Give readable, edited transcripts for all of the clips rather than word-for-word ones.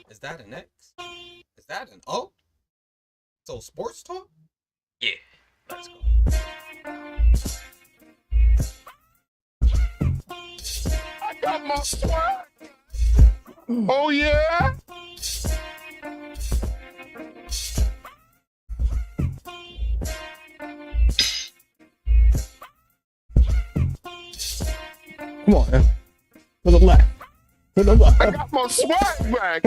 Is that an X? Is that an O? So sports talk? Yeah, let's go. I got my swag. Oh yeah. Come on, man. To the left. To the left. I got my swag back.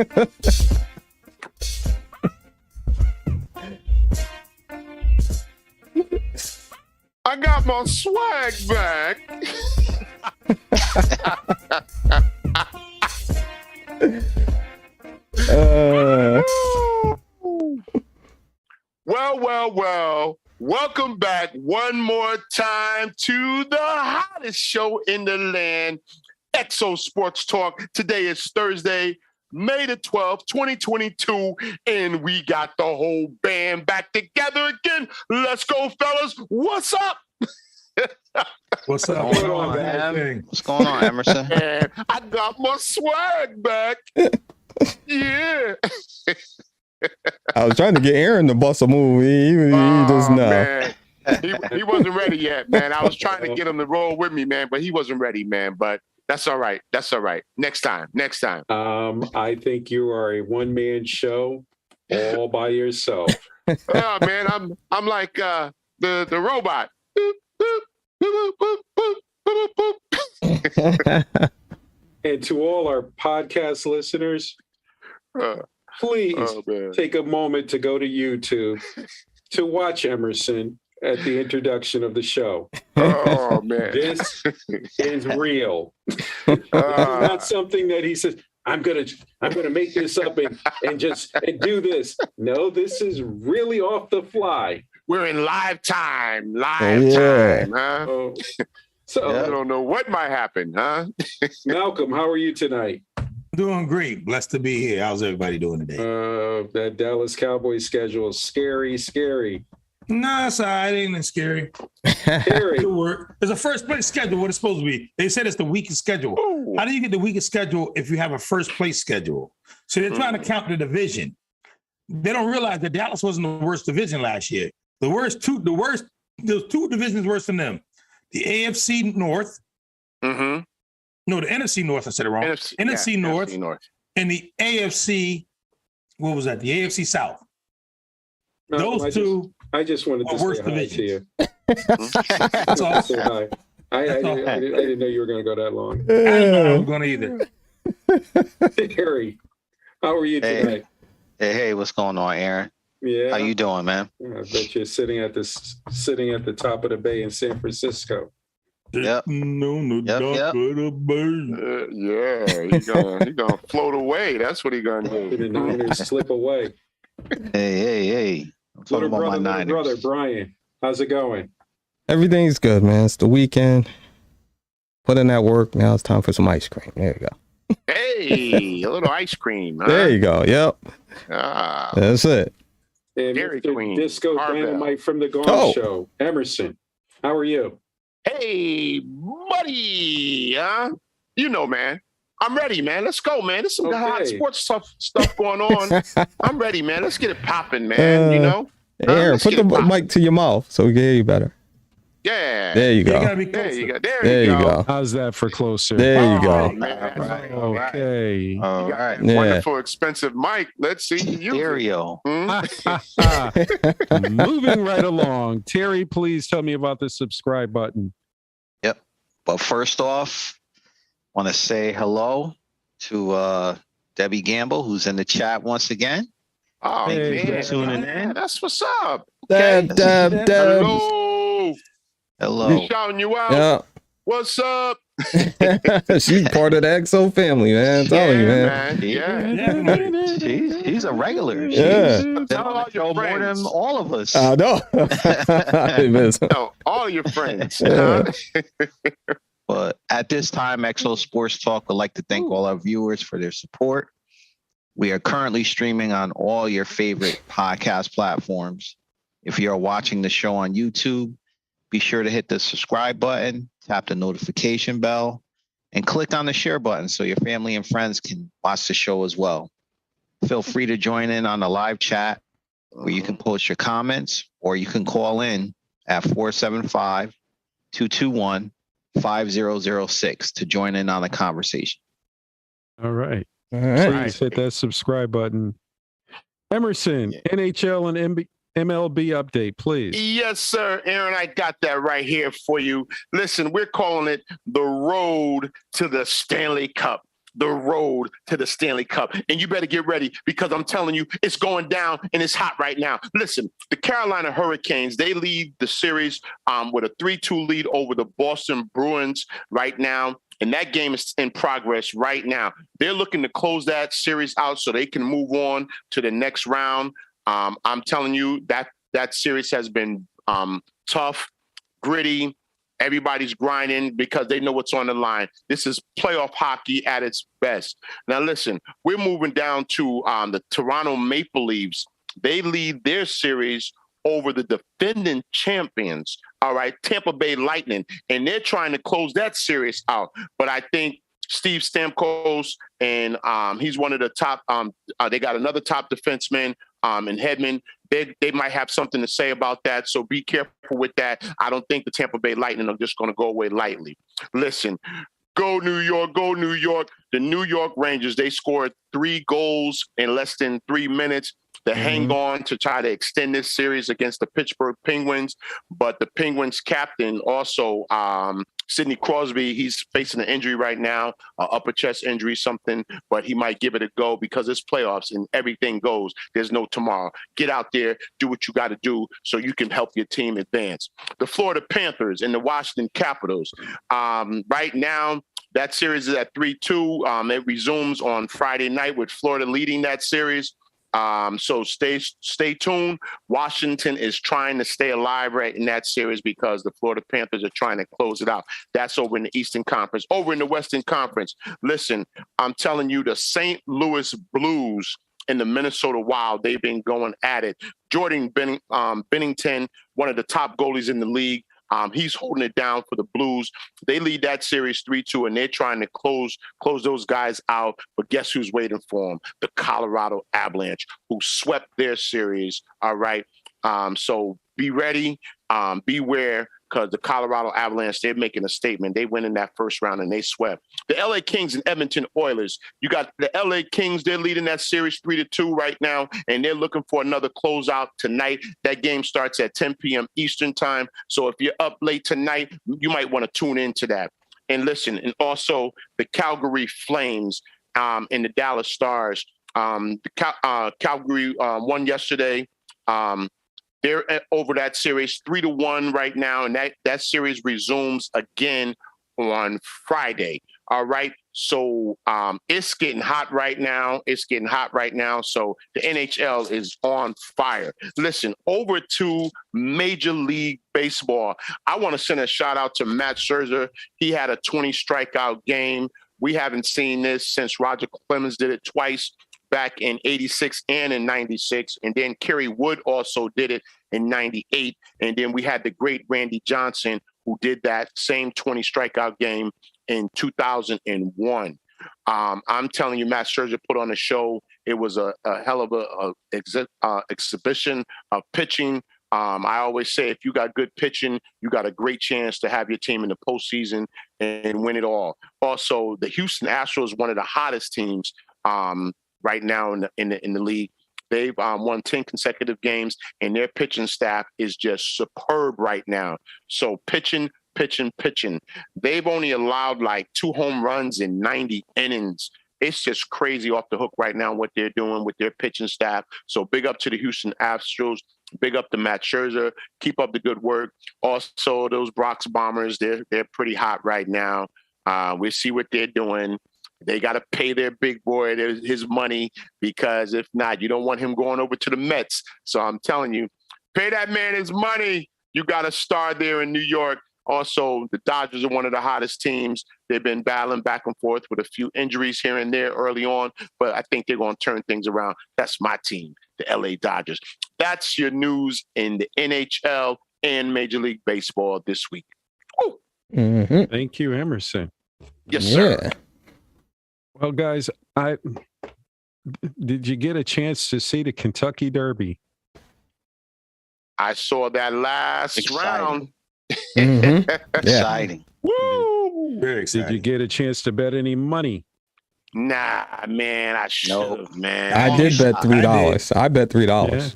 I got my swag back. Well. Welcome back one more time to the hottest show in the land, Exo Sports Talk. Today is Thursday, May the 12th, 2022, and we got the whole band back together again. Let's go, fellas. What's up? What's up? What's going on, man? What's going on, Emerson? Man, I got my swag back. Yeah. I was trying to get Aaron to bust a move. He just no. Man. He wasn't ready yet, man. I was trying to get him to roll with me, man, but he wasn't ready, man. But that's all right. That's all right. Next time. I think you are a one-man show all by yourself. Oh man, I'm like the robot. And to all our podcast listeners, please take a moment to go to YouTube to watch Emerson at the introduction of the show. Oh man, this is real. It's not something that he says, I'm gonna make this up and do this. No, this is really off the fly. We're in live time, huh? So I don't know what might happen, huh? Malcolm, how are you tonight? Doing great. Blessed to be here. How's everybody doing today? That Dallas Cowboys schedule is scary. Nah, it's all right. It ain't scary. Scary. Good work. There's a first place schedule. What it's supposed to be. They said it's the weakest schedule. Ooh. How do you get the weakest schedule if you have a first place schedule? So they're trying to count the division. They don't realize that Dallas wasn't the worst division last year. There's two divisions worse than them. The AFC North. Mm-hmm. No, the NFC North. I said it wrong. NFC North. And the AFC. What was that? The AFC South. Malcolm, two. I just wanted to say hi to you. That's all. Say hi. I didn't know you were going to go that long. I didn't know I was going to either. Harry, how are you tonight? Hey, what's going on, Aaron? Yeah. How you doing, man? I bet you're sitting at the top of the bay in San Francisco. Yep. Yeah, he's gonna float away. That's what he's gonna do. The Niners slip away. Hey. I'm talking about my Niners. Brother Brian, how's it going? Everything's good, man. It's the weekend. Put in that work. Now it's time for some ice cream. There you go. Hey, a little ice cream. Huh? There you go. Yep. That's it. And Dairy Mr. Queen, Disco Carvel. Dynamite from the Gone Show. Emerson, how are you? Hey, buddy. You know, man. I'm ready, man. Let's go, man. There's some hot sports stuff going on. I'm ready, man. Let's get it popping, man. You know? Aaron, put the mic to your mouth so we can hear you better. Yeah. There you go. There you go. There you go. How's that for closer? There you go. Man. Okay. All right. Wonderful, expensive mic. Let's see you. Stereo. Moving right along. Terry, please tell me about the subscribe button. Yep. But first off, want to say hello to Debbie Gamble, who's in the chat once again. Oh, Thank you man. for tuning in. That's what's up. Deb. Hello. He's shouting you out. Yeah. What's up? She's part of the XO family, man. I'm telling you, man. She's a regular. Yeah. She's been on the show more than all of us. I know. No, all your friends. But at this time, XO Sports Talk would like to thank all our viewers for their support. We are currently streaming on all your favorite podcast platforms. If you're watching the show on YouTube, be sure to hit the subscribe button, tap the notification bell, and click on the share button so your family and friends can watch the show as well. Feel free to join in on the live chat where you can post your comments, or you can call in at 475-221-5006 to join in on the conversation. All right. All right. Please hit that subscribe button. Emerson, NHL and MLB update, please. Yes, sir. Aaron, I got that right here for you. Listen, we're calling it the road to the Stanley Cup. The road to the Stanley Cup. And you better get ready, because I'm telling you, it's going down and it's hot right now. Listen, the Carolina Hurricanes, they lead the series with a 3-2 lead over the Boston Bruins right now. And that game is in progress right now. They're looking to close that series out so they can move on to the next round. I'm telling you, that series has been tough, gritty. Everybody's grinding because they know what's on the line. This is playoff hockey at its best. Now, listen, we're moving down to the Toronto Maple Leafs. They lead their series over the defending champions, all right, Tampa Bay Lightning, and they're trying to close that series out. But I think Steve Stamkos, and he's one of the top, they got another top defenseman in Hedman. They might have something to say about that, so be careful with that. I don't think the Tampa Bay Lightning are just going to go away lightly. Listen, go New York, go New York. The New York Rangers, they scored 3 goals in less than 3 minutes. They hang on to try to extend this series against the Pittsburgh Penguins, but the Penguins captain also, Sidney Crosby, he's facing an injury right now, upper chest injury, something, but he might give it a go because it's playoffs and everything goes. There's no tomorrow. Get out there, do what you got to do so you can help your team advance. The Florida Panthers and the Washington Capitals, right now, that series is at 3-2. It resumes on Friday night with Florida leading that series. So stay tuned. Washington is trying to stay alive right in that series because the Florida Panthers are trying to close it out. That's over in the Eastern Conference. Over in the Western Conference, listen, I'm telling you, the St. Louis Blues and the Minnesota Wild, they've been going at it. Jordan Bennington, one of the top goalies in the league, he's holding it down for the Blues. They lead that series 3-2, and they're trying to close those guys out. But guess who's waiting for them? The Colorado Avalanche, who swept their series. All right. So be ready. Beware, because the Colorado Avalanche, they're making a statement. They went in that first round and they swept. The LA Kings and Edmonton Oilers. You got the LA Kings, they're leading that series 3-2 right now, and they're looking for another closeout tonight. That game starts at 10 p.m. Eastern time. So if you're up late tonight, you might want to tune into that. And listen, and also the Calgary Flames and the Dallas Stars. Calgary won yesterday. They're over that series 3-1 right now, and that series resumes again on Friday. All right. So it's getting hot right now. So the NHL is on fire. Listen, over to Major League Baseball. I want to send a shout out to Matt Scherzer. He had a 20 strikeout game. We haven't seen this since Roger Clemens did it twice, back in 86 and in 96. And then Kerry Wood also did it in 98. And then we had the great Randy Johnson, who did that same 20 strikeout game in 2001. I'm telling you, Matt Scherzer put on a show. It was a hell of a exhibition of pitching. I always say, if you got good pitching, you got a great chance to have your team in the postseason and win it all. Also, the Houston Astros, one of the hottest teams right now in the league. They've won 10 consecutive games, and their pitching staff is just superb right now. So pitching. They've only allowed like 2 home runs in 90 innings. It's just crazy off the hook right now what they're doing with their pitching staff. So big up to the Houston Astros. Big up to Matt Scherzer. Keep up the good work. Also, those Bronx Bombers, they're pretty hot right now. We see what they're doing. They got to pay their big boy his money, because if not, you don't want him going over to the Mets. So I'm telling you, pay that man his money. You got a star there in New York. Also, the Dodgers are one of the hottest teams. They've been battling back and forth with a few injuries here and there early on, but I think they're going to turn things around. That's my team, the LA Dodgers. That's your news in the NHL and Major League Baseball this week. Thank you, Emerson. Yes, sir. Well, guys, Did you get a chance to see the Kentucky Derby? I saw that last round. Mm-hmm. Exciting. Woo! Very Did exciting. you get a chance to bet any money? Nah, man, I should have, man. I did bet $3. I bet $3. Yeah.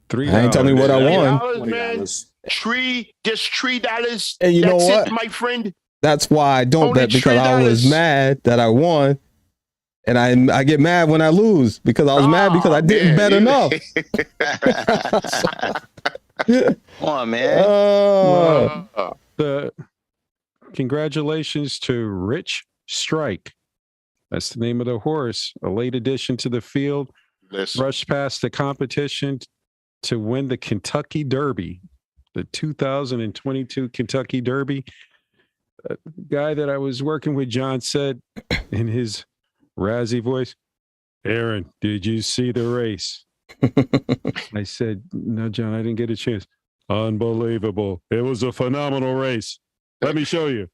$3. I ain't tell me what I won. $3, man. Just $3. And you know what? It, my friend. That's why I don't bet, because I was mad that I won. And I get mad when I lose because I was mad because I didn't bet enough. Come on, man. The congratulations to Rich Strike. That's the name of the horse. A late addition to the field. Rushed past the competition to win the Kentucky Derby, the 2022 Kentucky Derby. A guy that I was working with, John, said in his Razzie voice, "Aaron, did you see the race?" I said, "No, John, I didn't get a chance." "Unbelievable. It was a phenomenal race. Let me show you."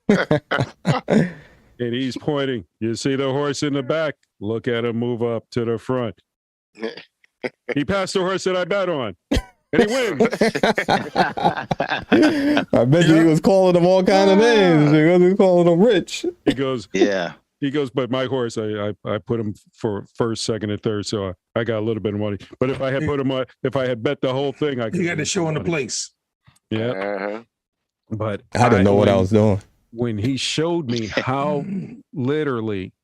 And he's pointing. "You see the horse in the back? Look at him move up to the front." He passed the horse that I bet on. And he wins. I bet you he was calling them all kind of names. He wasn't calling them Rich. He goes, yeah. He goes, "But my horse, I put him for first, second, and third, so I got a little bit of money. But if I had put him on, if I had bet the whole thing, I could." You got to show in the place. Yeah. But I didn't know what I was doing. When he showed me how literally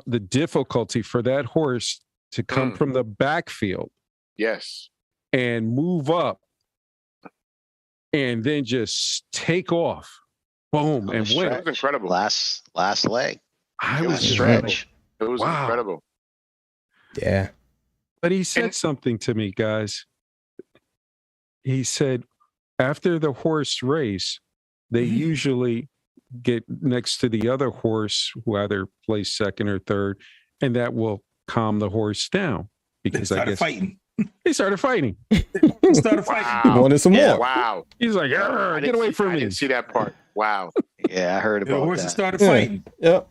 the difficulty for that horse to come from the backfield, yes, and move up, and then just take off. Boom, and win. It was incredible. Last leg. It was stretch. It was incredible. Yeah. But he said something to me, guys. He said, after the horse race, they usually get next to the other horse who either plays second or third, and that will calm the horse down. Because I guess fighting. They started fighting. He wanted some more. Wow. He's like, "Get away from me." I didn't see that part. Wow. Yeah, I heard about that. The horses started fighting. Yep.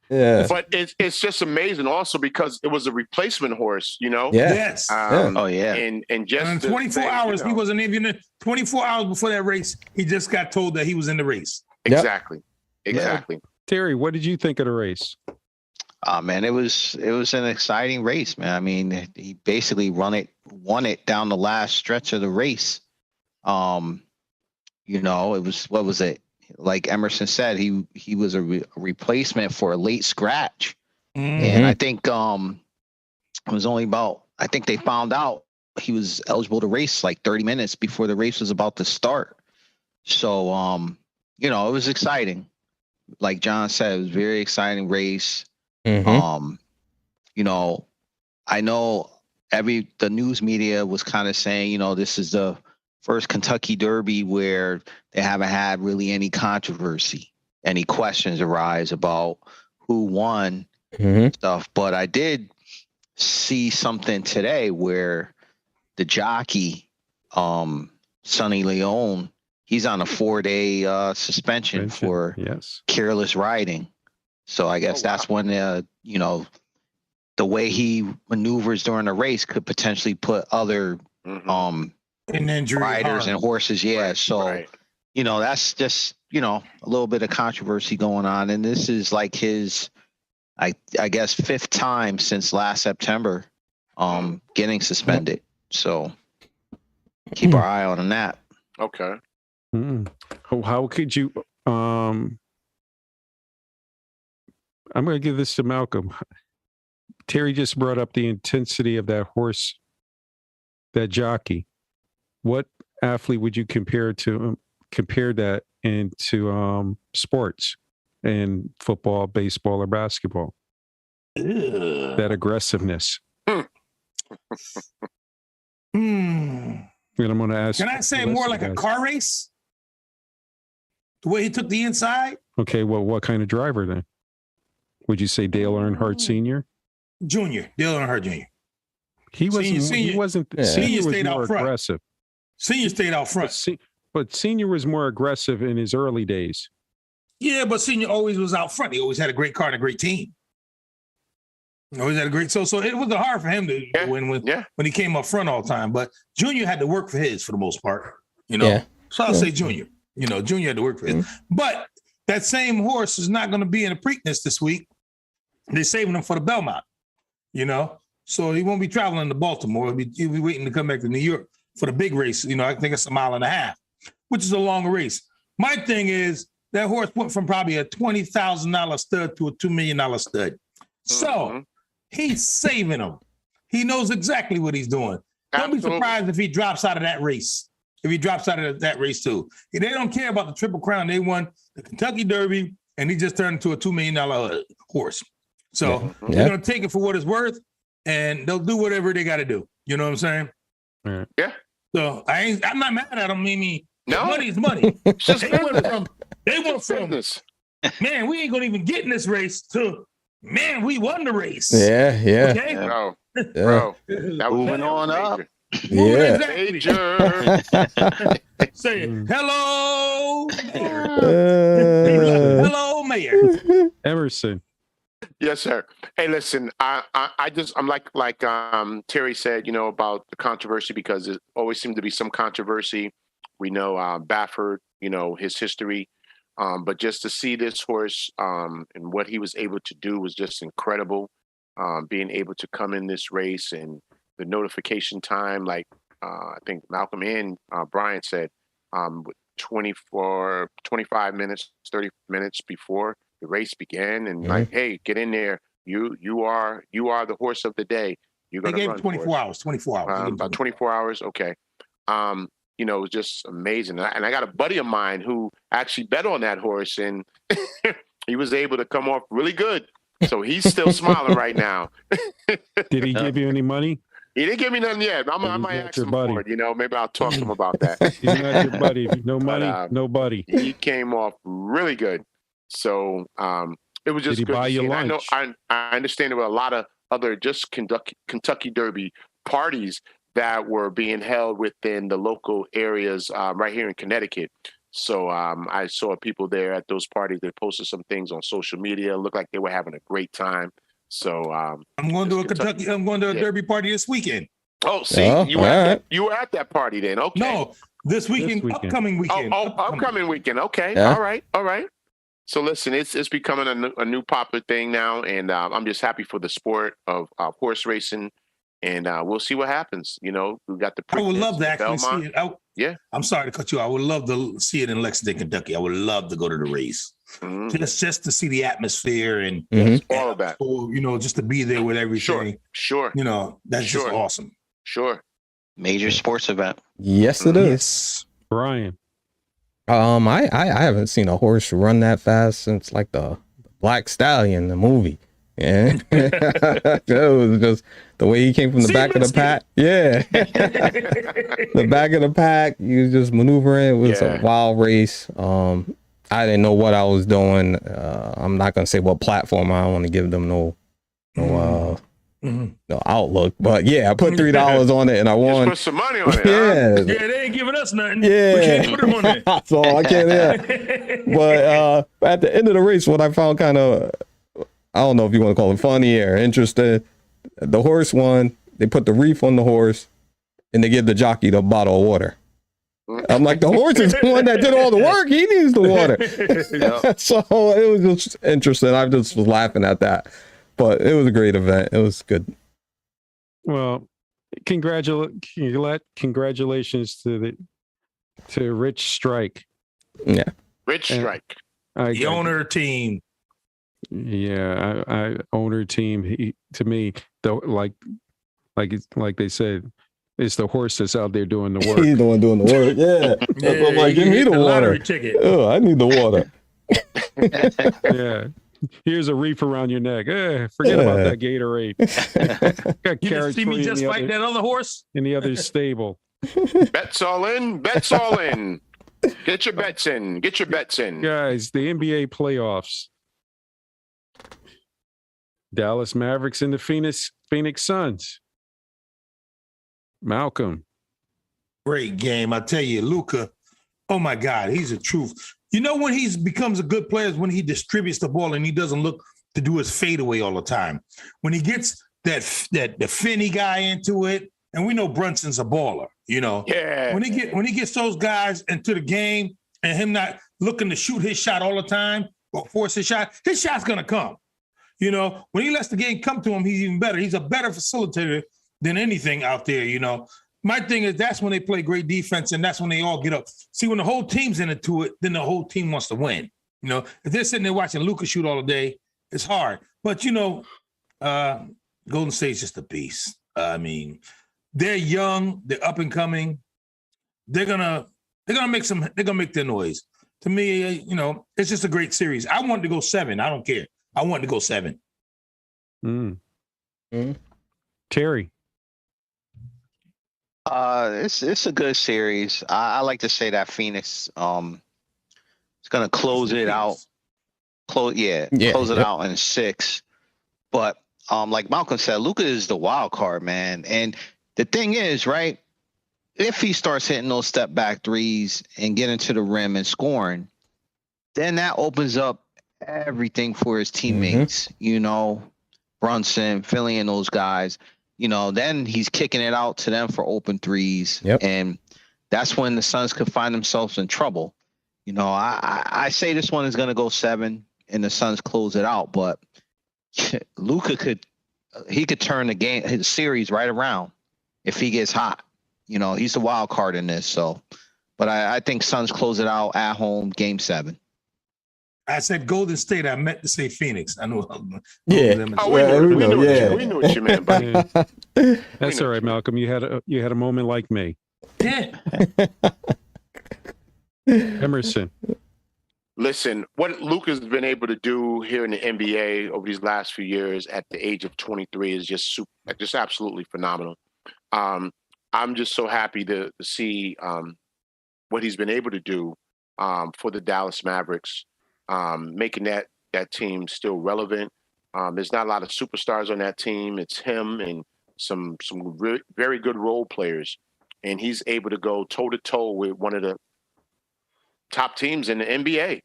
Yeah. But it's just amazing also because it was a replacement horse, you know? Yeah. Yes. Oh, yeah. And just in 24 hours, he wasn't even 24 hours before that race. He just got told that he was in the race. Exactly. Exactly. Terry, what did you think of the race? Man, it was an exciting race, man. I mean, he basically won it down the last stretch of the race. You know, it was, what was it? Like Emerson said, he was a replacement for a late scratch. Mm-hmm. And I think it was only about, I think they found out he was eligible to race like 30 minutes before the race was about to start. So, you know, it was exciting. Like John said, it was a very exciting race. Mm-hmm. You know, I know the news media was kind of saying, you know, this is the first Kentucky Derby where they haven't had really any controversy, any questions arise about who won stuff. But I did see something today where the jockey, Sonny Leone, he's on a 4-day suspension for careless riding. So I guess that's when, you know, the way he maneuvers during the race could potentially put other riders and horses. Yeah. So, you know, that's just, you know, a little bit of controversy going on. And this is like his, I guess, 5th time since last September getting suspended. So keep our eye on that. Okay. How could you I'm going to give this to Malcolm. Terry just brought up the intensity of that horse, that jockey. What athlete would you compare that into sports and football, baseball, or basketball? That aggressiveness. And I'm going to ask. Can I say more like a car race? The way he took the inside? Okay, well, what kind of driver then? Would you say Dale Earnhardt Sr.? Junior, Dale Earnhardt Jr. He wasn't. Senior was more aggressive. Senior stayed out front. But Senior was more aggressive in his early days. Yeah, but Senior always was out front. He always had a great car and a great team. Oh, he's had a great. So it was hard for him to win when he came up front all the time. But Junior had to work for his for the most part. So I'll say Junior. Junior had to work for his. But that same horse is not going to be in the Preakness this week. They're saving him for the Belmont. So he won't be traveling to Baltimore. He'll be waiting to come back to New York for the big race. I think it's 1.5 miles, which is a longer race. My thing is that horse went from probably a $20,000 stud to a $2 million stud. So he's saving him. He knows exactly what he's doing. Don't be surprised if he drops out of that race. If he drops out of that race too. They don't care about the Triple Crown. They won the Kentucky Derby, and he just turned into a $2 million horse. So they're going to take it for what it's worth, and they'll do whatever they got to do. You know what I'm saying? Yeah. So I'm not mad at them. No. Money's money. They went from this. Man, we ain't gonna even get in this race to man, we won the race. Yeah. Okay? Bro. Moving on up. Yeah. Major. Say hello. Hello, Mayor. Emerson. Yes, sir. Hey, listen, I'm like Terry said, about the controversy, because there always seemed to be some controversy. We know Baffert, his history, but just to see this horse and what he was able to do was just incredible. Being able to come in this race and the notification time, like I think Malcolm and Brian said, 25 minutes, 30 minutes before the race began, and like, hey, get in there. You are the horse of the day. You're gonna run 24 hours. 24 hours. About 24 hours. Okay. It was just amazing. And I got a buddy of mine who actually bet on that horse, and he was able to come off really good. So he's still smiling right now. Did he give you any money? He didn't give me nothing yet. I might ask him for it. Maybe I'll talk to him about that. He's not your buddy. No money, no buddy. He came off really good. So it was just Did he good buy to you see. lunch? I understand there were a lot of other just Kentucky Derby parties that were being held within the local areas right here in Connecticut. So I saw people there at those parties. They posted some things on social media. It looked like they were having a great time. So I'm going to a Derby party this weekend. Oh, see, you were at that party then. Okay. No, this weekend. Upcoming weekend. Upcoming weekend. Okay. Yeah. All right. So listen, it's becoming a new popular thing now, and I'm just happy for the sport of horse racing. And we'll see what happens. We got the. I would love to actually see it. Yeah. I'm sorry to cut you. I would love to see it in Lexington, Kentucky. I would love to go to the race, just to see the atmosphere and all of that. Just to be there with everything. Sure. That's just awesome. Sure. Major sports event. Yes, it is. Brian. I haven't seen a horse run that fast since like the Black Stallion, the movie. Yeah, it was just the way he came from the back of the pack. Yeah, the back of the pack. He was just maneuvering. It was a wild race. I didn't know what I was doing. I'm not gonna say what platform. I don't want to give them no outlook. But yeah, I put $3 on it and I won. Just put some money on it. Yeah, they ain't giving us nothing. Yeah, we can't put them on it. That's all I can't. Yeah, but at the end of the race, what I found kind of, I don't know if you want to call it funny or interesting. The horse won. They put the wreath on the horse, and they give the jockey the bottle of water. I'm like, the horse is the one that did all the work. He needs the water. So it was just interesting. I just was laughing at that. But it was a great event. It was good. Well, congratulations to Rich Strike. Yeah, Rich Strike, the owner team. Yeah, I owner team. To me, like they said, it's the horse that's out there doing the work. He's the one doing the work. Yeah, I'm like, give me the water. Ticket. Oh, I need the water. Yeah. Here's a reef around your neck. Forget about that Gatorade. You didn't see me just fight that other horse in the other stable. Bets all in. Bets all in. Get your bets in. Get your bets in, guys. The NBA playoffs. Dallas Mavericks and the Phoenix Suns. Malcolm. Great game. I tell you, Luka. Oh my God, he's a truth. When he becomes a good player is when he distributes the ball and he doesn't look to do his fadeaway all the time. When he gets the Finney guy into it, and we know Brunson's a baller, you know. Yeah. When he gets those guys into the game and him not looking to shoot his shot all the time or force his shot's gonna come. You know, when he lets the game come to him, he's even better. He's a better facilitator than anything out there, you know. My thing is that's when they play great defense and that's when they all get up. See, when the whole team's into it, then the whole team wants to win. You know, if they're sitting there watching Luka shoot all day, it's hard. But, you know, Golden State's just a beast. I mean, they're young, they're up and coming. They're gonna make their noise. To me, you know, it's just a great series. I wanted to go 7. I don't care. I wanted to go 7. Terry. It's a good series. I like to say that Phoenix is gonna close it out. Close it out in 6. But like Malcolm said, Luka is the wild card, man. And the thing is, right, if he starts hitting those step back threes and getting to the rim and scoring, then that opens up everything for his teammates, you know, Brunson, Philly and those guys. You know, then he's kicking it out to them for open threes. And that's when the Suns could find themselves in trouble. You know, I say this one is going to go 7 and the Suns close it out, but Luka could turn his series right around if he gets hot. You know, he's the wild card in this. So, but I think Suns close it out at home, game 7. I said Golden State. I meant to say Phoenix. I know. We knew what you meant, buddy. That's all right, Malcolm. You had a moment like me. Yeah. Emerson. Listen, what Luka's been able to do here in the NBA over these last few years at the age of 23 is just absolutely phenomenal. I'm just so happy to see what he's been able to do for the Dallas Mavericks. Making that team still relevant. There's not a lot of superstars on that team. It's him and some very good role players, and he's able to go toe to toe with one of the top teams in the NBA.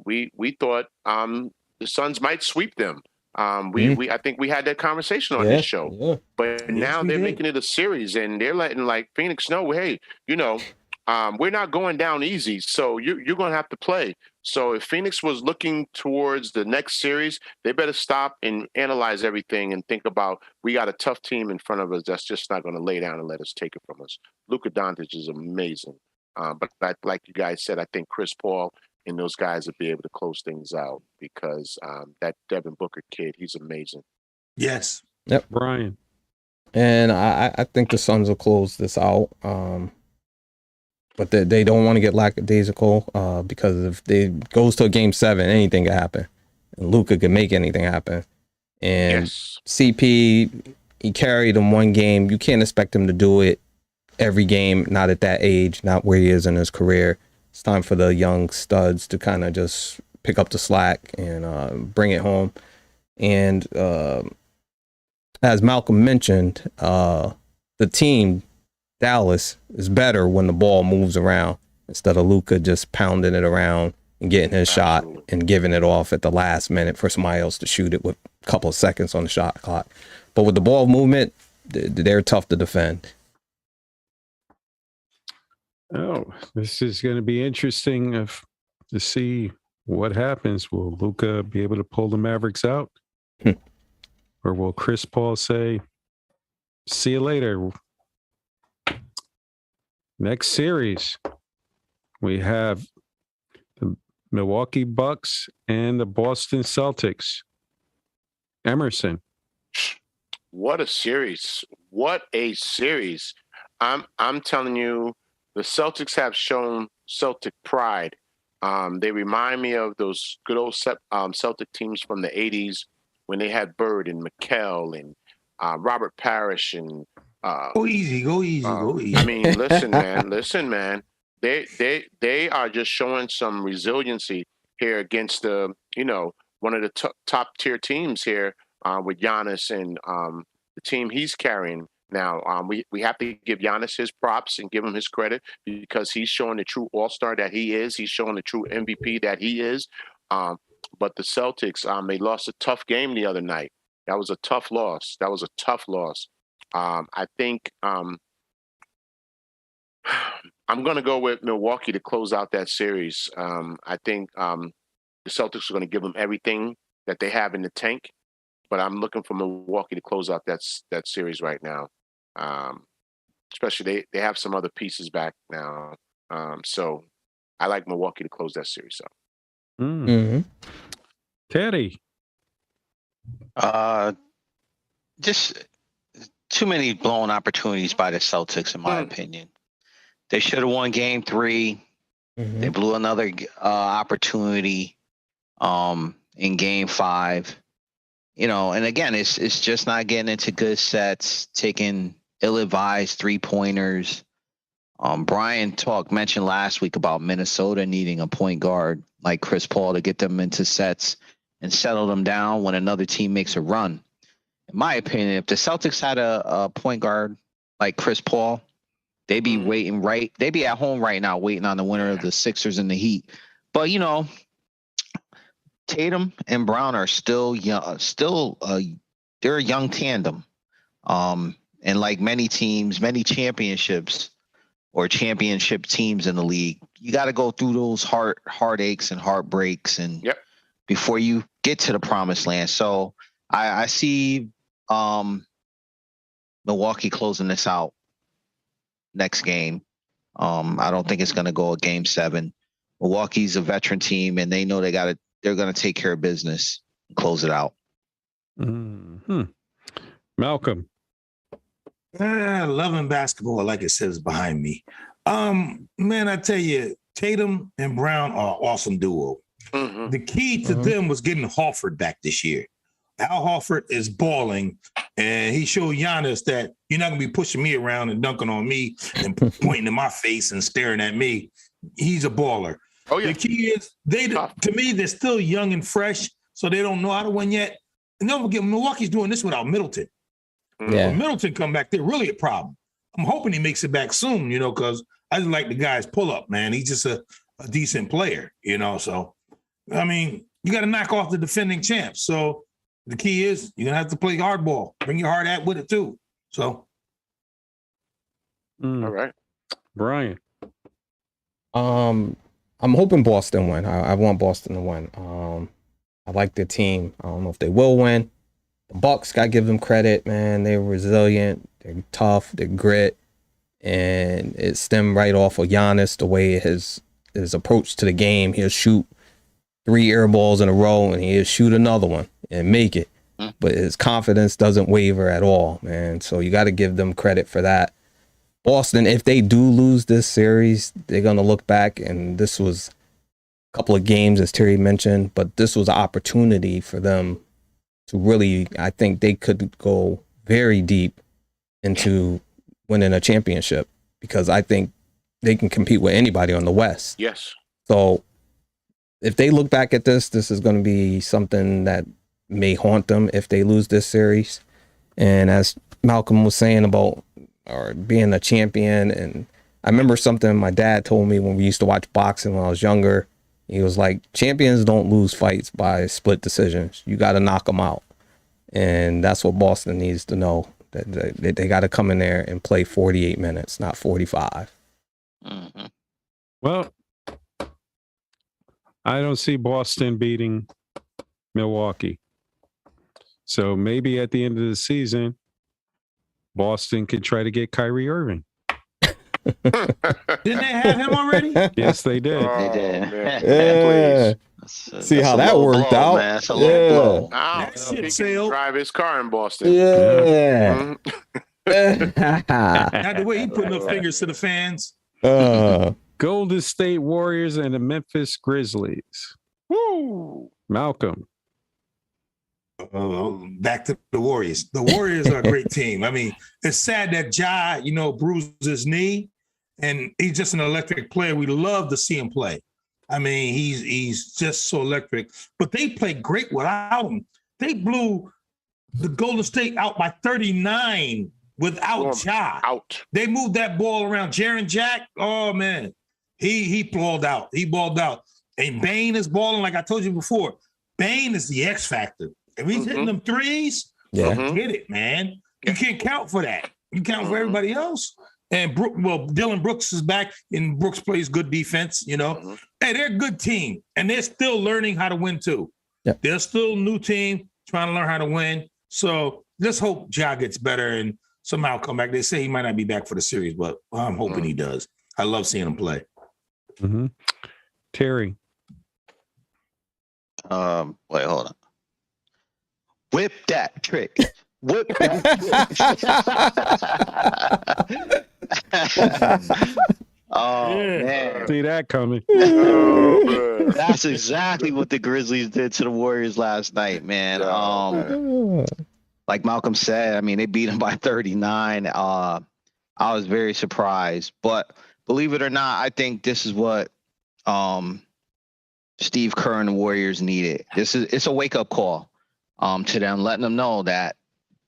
We thought the Suns might sweep them. I think we had that conversation on this show, but now they're making it a series, and they're letting like Phoenix know, hey, you know. We're not going down easy, so you're going to have to play. So if Phoenix was looking towards the next series, they better stop and analyze everything and think about we got a tough team in front of us that's just not going to lay down and let us take it from us. Luka Doncic is amazing. But like you guys said, I think Chris Paul and those guys will be able to close things out because that Devin Booker kid, he's amazing. Yes. Yep. Brian. And I think the Suns will close this out. But they don't want to get lackadaisical because if they goes to a game 7, anything can happen. And Luka can make anything happen. And CP, he carried him one game. You can't expect him to do it every game, not at that age, not where he is in his career. It's time for the young studs to kind of just pick up the slack and bring it home. And as Malcolm mentioned, the team, Dallas, is better when the ball moves around instead of Luka just pounding it around and getting his shot and giving it off at the last minute for somebody else to shoot it with a couple of seconds on the shot clock. But with the ball movement, they're tough to defend. Oh, this is going to be interesting to see what happens. Will Luka be able to pull the Mavericks out? Or will Chris Paul say, see you later? Next series, we have the Milwaukee Bucks and the Boston Celtics. Emerson. What a series. What a series. I'm telling you, the Celtics have shown Celtic pride. They remind me of those good old Celtic teams from the 80s when they had Bird and McHale and Robert Parrish and Go easy. I mean, listen, man. They are just showing some resiliency here against one of the top tier teams here with Giannis and the team he's carrying now. We have to give Giannis his props and give him his credit because he's showing the true all-star that he is. He's showing the true MVP that he is. But the Celtics, they lost a tough game the other night. That was a tough loss. I think I'm going to go with Milwaukee to close out that series. I think the Celtics are going to give them everything that they have in the tank, but I'm looking for Milwaukee to close out that series right now. Especially they have some other pieces back now. So I like Milwaukee to close that series up. Mm-hmm. Teddy. Just too many blown opportunities by the Celtics, in my opinion. They should have won Game 3. Mm-hmm. They blew another opportunity in Game 5. And again, it's just not getting into good sets, taking ill-advised three-pointers. Brian mentioned last week about Minnesota needing a point guard like Chris Paul to get them into sets and settle them down when another team makes a run. In my opinion, if the Celtics had a point guard like Chris Paul, they'd be waiting they'd be at home right now waiting on the winner of the Sixers and the Heat. But, Tatum and Brown are still young, they're a young tandem. And like many teams, many championships or championship teams in the league, you got to go through those heartaches and heartbreaks before you get to the promised land. So I see Milwaukee closing this out next game. I don't think it's going to go a Game 7. Milwaukee's a veteran team, and they know they're going to take care of business and close it out. Mm-hmm. Malcolm. Loving basketball, like it says behind me. Man, I tell you, Tatum and Brown are an awesome duo. Mm-hmm. The key to them was getting Horford back this year. Al Horford is balling, and he showed Giannis that you're not going to be pushing me around and dunking on me and pointing in my face and staring at me. He's a baller. Oh, yeah. The key is, to me, they're still young and fresh, so they don't know how to win yet. And don't forget, Milwaukee's doing this without Middleton. Yeah. When Middleton come back, they're really a problem. I'm hoping he makes it back soon, because I just like the guy's pull-up, man. He's just a decent player, So, I mean, you got to knock off the defending champs. So the key is you're going to have to play hardball. Bring your heart out with it, too. So. All right. Brian. I'm hoping Boston win. I want Boston to win. I like their team. I don't know if they will win. The Bucks, got to give them credit, man. They're resilient. They're tough. They're grit. And it stemmed right off of Giannis, the way his approach to the game. He'll shoot 3 air balls in a row, and he'll shoot another one and make it. But his confidence doesn't waver at all, man. So you got to give them credit for that. Boston, if they do lose this series, they're going to look back, and this was a couple of games, as Terry mentioned, but this was an opportunity for them to really, I think they could go very deep into winning a championship, because I think they can compete with anybody on the West. Yes. So if they look back at this is going to be something that may haunt them if they lose this series. And as Malcolm was saying about being a champion, and I remember something my dad told me when we used to watch boxing when I was younger. He was like, champions don't lose fights by split decisions. You got to knock them out. And that's what Boston needs to know, that they got to come in there and play 48 minutes, not 45. Mm-hmm. Well, I don't see Boston beating Milwaukee. So maybe at the end of the season, Boston could try to get Kyrie Irving. Didn't they have him already? Yes, they did. They did. Yeah. See how that worked out. Man. That's a low blow. That shit sailed. Drive his car in Boston. Yeah. Not the way he putting up fingers to the fans. Golden State Warriors and the Memphis Grizzlies. Woo! Malcolm. Back to the Warriors. The Warriors are a great team. I mean, it's sad that Ja, bruised his knee, and he's just an electric player. We love to see him play. I mean, he's just so electric. But they played great without him. They blew the Golden State out by 39 without Ja. Out. They moved that ball around. Jaren Jack, oh man, he balled out. He balled out. And Bane is balling, like I told you before. Bane is the X factor. If he's hitting them threes, get it, man. You can't count for that. You count for everybody else. And Dylan Brooks is back, and Brooks plays good defense. You know, hey, they're a good team, and they're still learning how to win too. Yep. They're still a new team trying to learn how to win. So let's hope Ja gets better and somehow come back. They say he might not be back for the series, but I'm hoping he does. I love seeing him play. Terry. Wait, hold on. Whip that trick. Whip that. Man. See that coming. That's exactly what the Grizzlies did to the Warriors last night, man. Like Malcolm said, I mean, they beat them by 39. I was very surprised, but believe it or not, I think this is what Steve Kerr and the Warriors needed. It's a wake-up call to them, letting them know that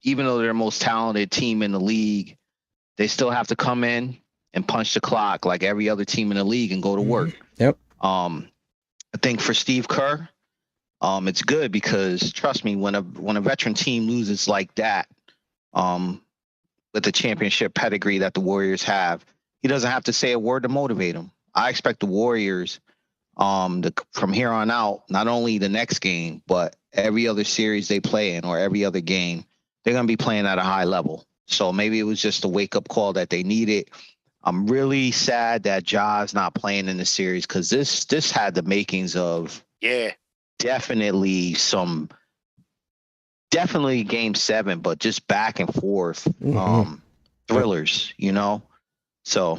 even though they're the most talented team in the league, they still have to come in and punch the clock like every other team in the league and go to work. Yep. I think for Steve Kerr, it's good because trust me, when a veteran team loses like that, with the championship pedigree that the Warriors have, he doesn't have to say a word to motivate them. I expect the Warriors, from here on out, not only the next game, but every other series they play in or every other game, they're going to be playing at a high level. So maybe it was just a wake-up call that they needed. I'm really sad that Ja's not playing in the series because this had the makings of definitely game 7, but just back and forth thrillers, you know? So,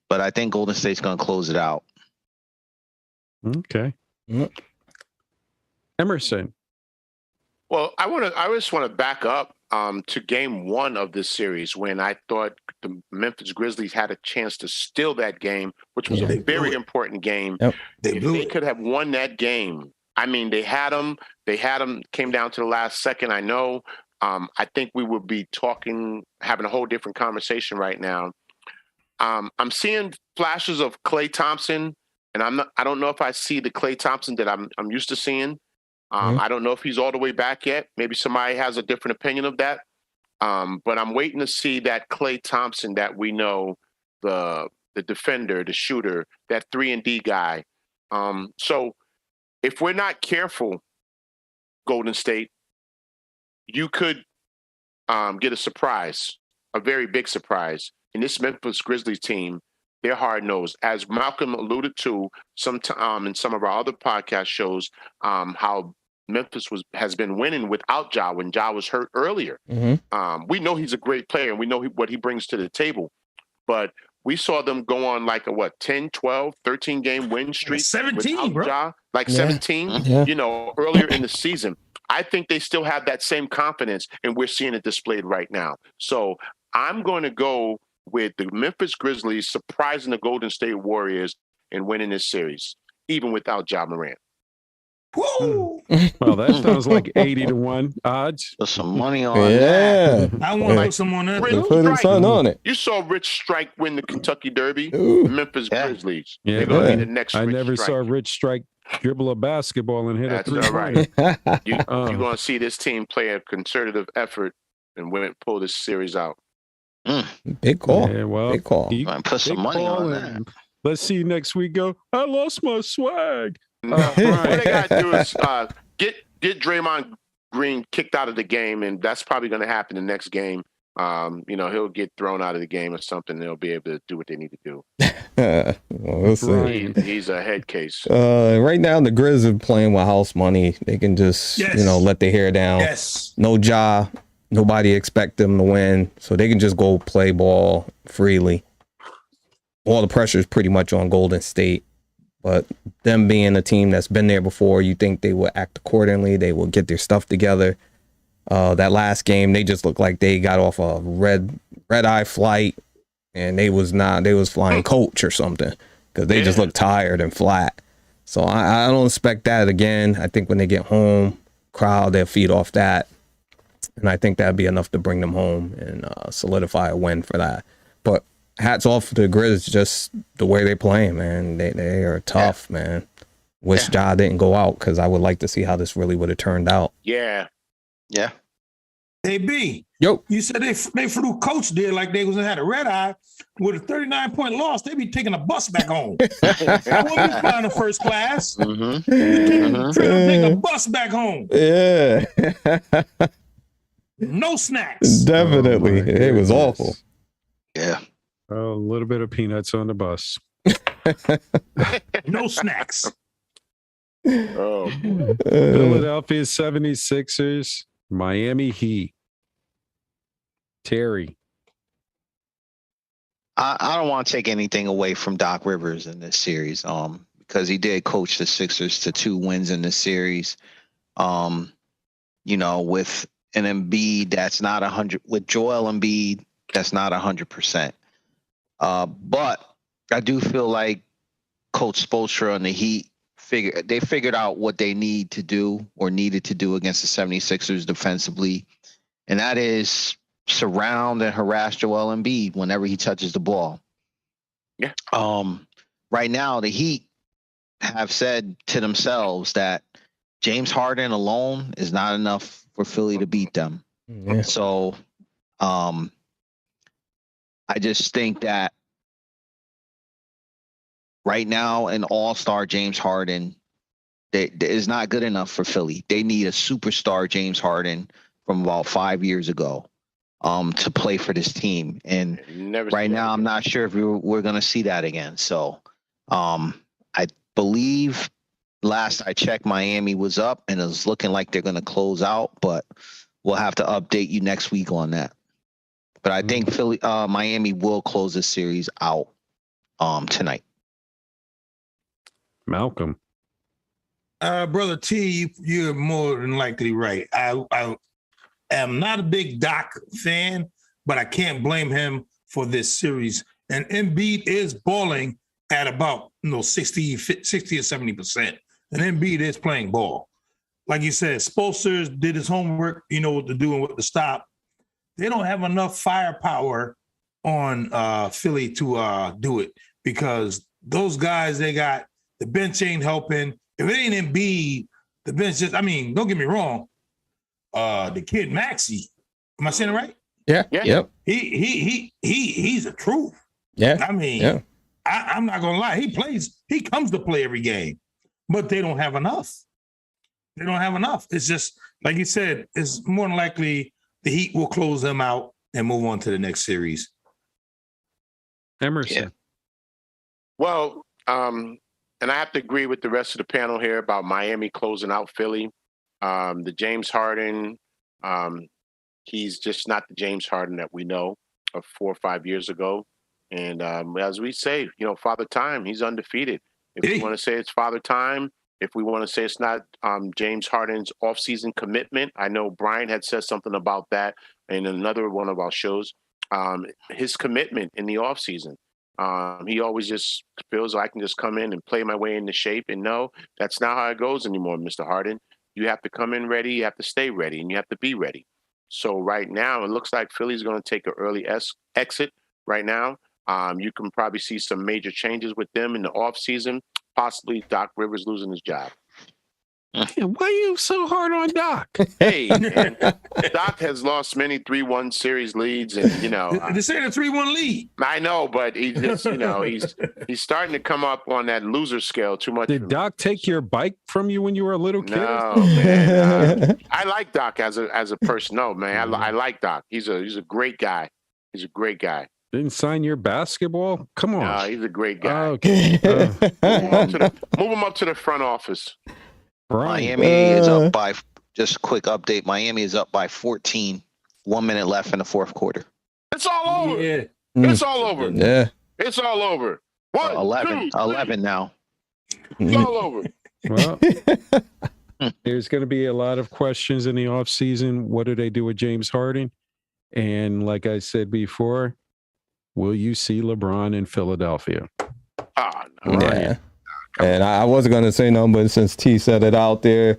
but I think Golden State's going to close it out. Okay. Emerson. Well, I just want to back up to game 1 of this series when I thought the Memphis Grizzlies had a chance to steal that game, which was a very important game. Yep. If they could have won that game, I mean, they had them, came down to the last second. I know. I think we would be having a whole different conversation right now. I'm seeing flashes of Klay Thompson, and I don't know if I see the Klay Thompson that I'm used to seeing. I don't know if he's all the way back yet. Maybe somebody has a different opinion of that. But I'm waiting to see that Klay Thompson that we know, the defender, the shooter, that 3-and-D guy. So if we're not careful, Golden State, you could get a surprise, a very big surprise. And this Memphis Grizzlies team, they're hard-nosed. As Malcolm alluded to in some of our other podcast shows, how Memphis has been winning without Ja when Ja was hurt earlier. We know he's a great player, and we know what he brings to the table. But we saw them go on like a 10, 12, 13-game win streak. 17, bro. Ja, 17, earlier in the season. I think they still have that same confidence, and we're seeing it displayed right now. So I'm going to go with the Memphis Grizzlies surprising the Golden State Warriors and winning this series, even without Ja Morant. Woo! Well, that sounds like 80-1 odds. Put some money on that. I want to put some on that. Put some on it. You saw Rich Strike win the Kentucky Derby. Memphis Grizzlies. Yeah, they're going to be the next I Rich never Strike. saw Rich Strike dribble a basketball and hit That's a all three-pointer. right. You're going to see this team play a concerted effort and pull this series out. Big call. Yeah, well, big call. Put some money on that. Let's see next week go, I lost my swag. What they got to do is get Draymond Green kicked out of the game, and that's probably going to happen the next game. He'll get thrown out of the game or something. They'll be able to do what they need to do. We'll see. He's a head case. Right now, the Grizz are playing with house money. They can just, let their hair down. Yes. No Ja. Nobody expect them to win, so they can just go play ball freely. All the pressure is pretty much on Golden State. But them being a team that's been there before, you think they will act accordingly. They will get their stuff together. That last game, they just looked like they got off a red-eye flight, and they was flying coach or something because they just looked tired and flat. So I don't expect that again. I think when they get home, crowd, they'll feed off that. And I think that'd be enough to bring them home and solidify a win for that. But hats off to the Grizz, just the way they play, man. They are tough, man. Wish Ja didn't go out because I would like to see how this really would have turned out. Yeah. Yeah. Hey, B. Yo. You said they flew Coach did like they was had a red eye with a 39-point loss. They be taking a bus back home. I wouldn't be flying in first class. Take a bus back home. Yeah. No snacks. Definitely. It was awful. Yeah. A little bit of peanuts on the bus. No snacks. Oh, Philadelphia 76ers, Miami Heat. Terry. I don't want to take anything away from Doc Rivers in this series, because he did coach the Sixers to 2 wins in this series. You know, with an Embiid that's not 100, with Joel Embiid that's not 100%. But I do feel like Coach Spoelstra and the Heat figured out what they need to do or needed to do against the 76ers defensively, and that is surround and harass Joel Embiid whenever he touches the ball. Yeah. Right now, the Heat have said to themselves that James Harden alone is not enough for Philly to beat them. Yeah. So, I just think that right now, an all-star James Harden is not good enough for Philly. They need a superstar James Harden from about 5 years ago to play for this team. And right now, I'm not sure if we're going to see that again. So I believe last I checked, Miami was up and it was looking like they're going to close out, but we'll have to update you next week on that. But I think Miami will close this series out tonight. Malcolm. Brother T, you're more than likely right. I am not a big Doc fan, but I can't blame him for this series. And Embiid is balling at about 60 or 70%. And Embiid is playing ball. Like you said, Spoelstra did his homework, you know what to do and what to stop. They don't have enough firepower on Philly to do it, because those guys they got, the bench ain't helping. If it ain't Embiid, the bench just, I mean, don't get me wrong. The kid Maxey, am I saying it right? Yeah. Yep. He's the truth. Yeah. I mean, yeah. I'm not gonna lie. He comes to play every game, but they don't have enough. They don't have enough. It's just like you said. It's more than likely the Heat will close them out and move on to the next series. Emerson. Yeah. well, and I have to agree with the rest of the panel here about Miami closing out Philly. The James Harden, he's just not the James Harden that we know of 4 or 5 years ago. And as we say, Father Time, he's undefeated. If we want to say it's Father Time, if we want to say it's not James Harden's offseason commitment, I know Brian had said something about that in another one of our shows, his commitment in the offseason. He always just feels like I can just come in and play my way into shape. And no, that's not how it goes anymore, Mr. Harden. You have to come in ready, you have to stay ready, and you have to be ready. So right now, it looks like Philly's going to take an early exit right now. You can probably see some major changes with them in the offseason, possibly Doc Rivers losing his job. Why are you so hard on Doc? Hey, man, Doc has lost many 3-1 series leads, and this ain't a 3-1 lead. I know, but he just, he's starting to come up on that loser scale too much. Did Doc take your bike from you when you were a little kid? No, man. I like Doc as a person. No, man, I like Doc. He's a great guy. He's a great guy. Didn't sign your basketball? Come on. No, he's a great guy. Okay. Move him up to the front office. Miami is up by, just a quick update, Miami is up by 14. 1 minute left in the fourth quarter. It's all over. Yeah. It's all over. Yeah. It's all over. 11 now. It's all over. Well, there's going to be a lot of questions in the offseason. What do they do with James Harden? And like I said before, will you see LeBron in Philadelphia? No. Yeah. And I wasn't going to say nothing, but since T said it out there,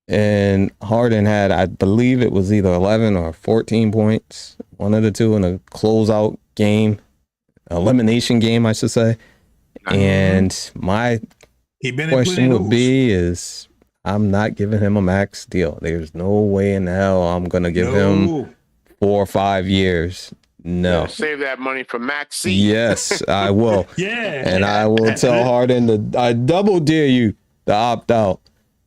and Harden had, I believe it was either 11 or 14 points, one of the two in a closeout game, elimination game, I should say. And my He been question would be is I'm not giving him a max deal. There's no way in hell I'm gonna give him 4 or 5 years. No. Save that money for Max C. Yes, I will. Yeah. And I will tell Harden I double dare you to opt out.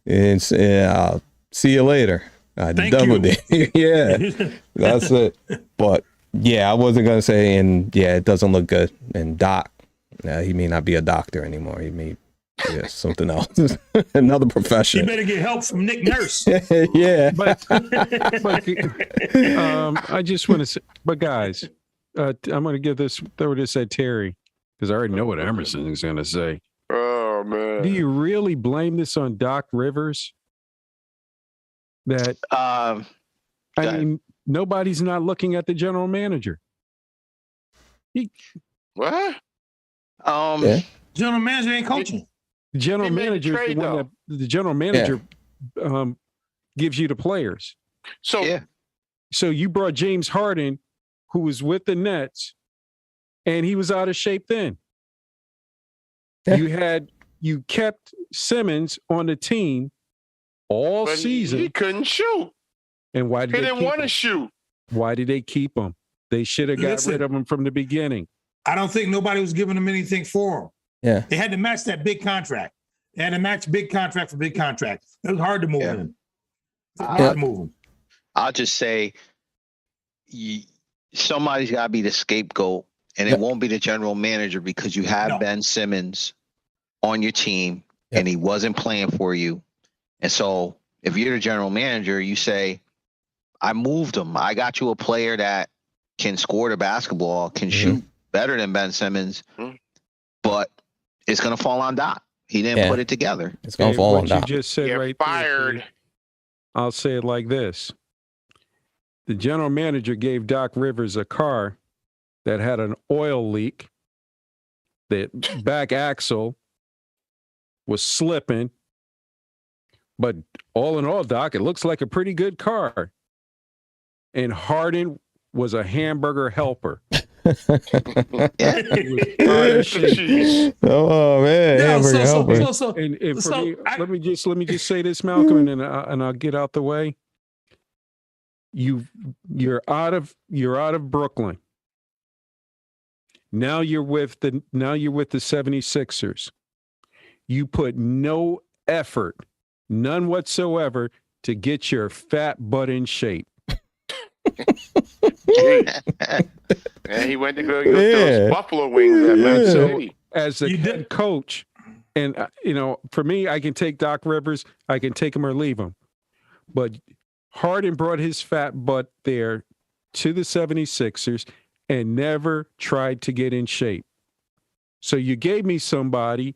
And I'll see you later. I double dare you. Yeah. That's it. But yeah, I wasn't gonna say, and yeah, it doesn't look good. And Doc, he may not be a doctor anymore. He may be something else. Another profession. You better get help from Nick Nurse. Yeah. But I just want to say, but guys, I'm going to throw this at Terry, because I already know what Emerson is going to say. Oh, man. Do you really blame this on Doc Rivers? That, I mean, nobody's not looking at the general manager. What? General manager ain't coaching. The general manager is the one that the general manager gives you the players. So you brought James Harden, who was with the Nets, and he was out of shape then. Yeah. You kept Simmons on the team all season. He couldn't shoot. And why did he didn't want to shoot? Why did they keep him? They should have got rid of him from the beginning. I don't think nobody was giving him anything for him. Yeah. They had to match that big contract. They had to match big contract for big contract. It was hard to move him. Hard to move him. I'll just say somebody's got to be the scapegoat, and it won't be the general manager, because you have Ben Simmons on your team and he wasn't playing for you. And so if you're the general manager, you say, I moved him. I got you a player that can score the basketball, can shoot better than Ben Simmons, but it's going to fall on Doc. He didn't put it together. It's going to fall on Doc. What you just said right fired. There, I'll say it like this. The general manager gave Doc Rivers a car that had an oil leak. The back axle was slipping. But all in all, Doc, it looks like a pretty good car. And Harden was a hamburger helper. Oh man, hamburger helper. And for me, let me just say this, Malcolm, and I'll get out the way. You're out of Brooklyn. Now you're with the 76ers. You put no effort, none whatsoever, to get your fat butt in shape. And he went to go get those buffalo wings at Memphis. So as the head coach, and for me, I can take Doc Rivers, I can take him or leave him. But Harden brought his fat butt there to the 76ers and never tried to get in shape. So you gave me somebody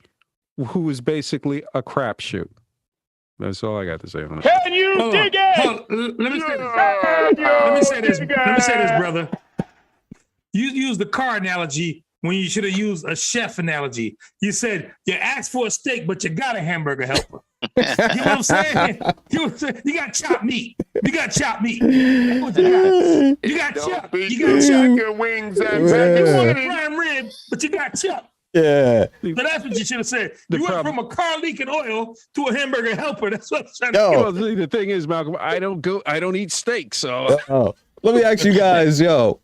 who was basically a crapshoot. That's all I got to say on it. Can you dig it? Let me say this. Let me say this, brother. You used the car analogy when you should have used a chef analogy. You said you asked for a steak, but you got a hamburger helper. You know what I'm saying? You got chopped meat. You got chopped meat. That's what you got. You got chopped. You got chopped wings. You wanted prime rib, but you got chopped. Yeah. So that's what you should have said. You went from a car leaking oil to a hamburger helper. That's what I'm trying to do. The thing is, Malcolm, I don't eat steak, so. Let me ask you guys,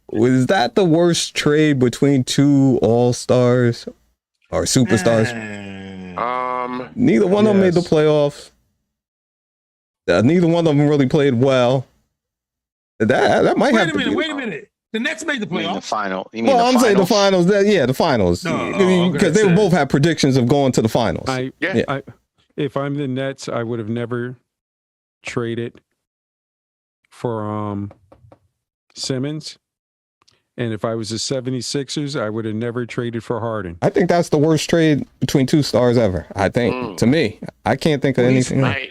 was that the worst trade between two all-stars or superstars? Neither one of them made the playoffs. Neither one of them really played well. That might have to be. Wait a minute. The Nets made the playoffs. The final. I'm saying the finals. The finals. Because they both had predictions of going to the finals. If I'm the Nets, I would have never traded for Simmons. And if I was the 76ers, I would have never traded for Harden. I think that's the worst trade between two stars ever. I think, to me. I can't think of anything. Right,